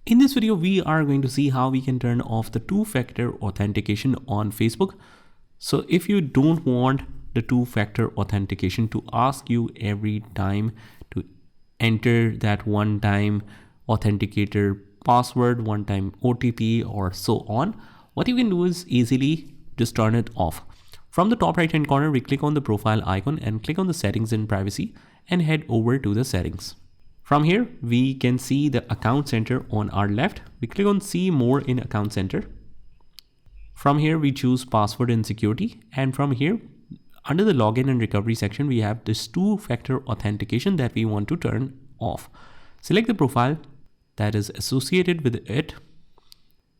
In this video, we are going to see how we can turn off the two-factor authentication on Facebook. So if you don't want the two-factor authentication to ask you every time to enter that one-time authenticator password, one-time OTP or so on, what you can do is easily just turn it off. From the top right-hand corner, we click on the profile icon and click on the settings and privacy and head over to the settings. From here, we can see the account center on our left. We click on see more in account center. From here, we choose password and security. And from here, under the login and recovery section, we have this two-factor authentication that we want to turn off. Select the profile that is associated with it.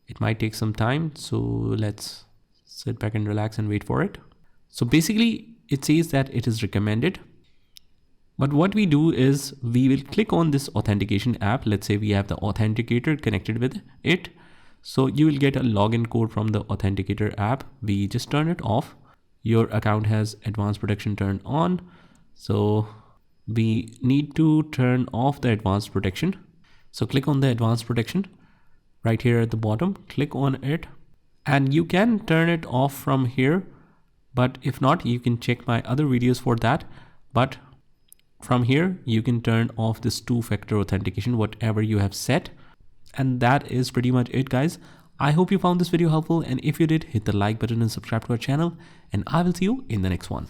It might take some time, so let's sit back and relax and wait for it. So basically, it says that it is recommended. But what we do is we will click on this authentication app. Let's say we have the authenticator connected with it. So you will get a login code from the authenticator app. We just turn it off. Your account has advanced protection turned on. So we need to turn off the advanced protection. So click on the advanced protection right here at the bottom. Click on it and you can turn it off from here. But if not, you can check my other videos for that. But from here, you can turn off this two-factor authentication, whatever you have set. And that is pretty much it, guys. I hope you found this video helpful. And if you did, hit the like button and subscribe to our channel. And I will see you in the next one.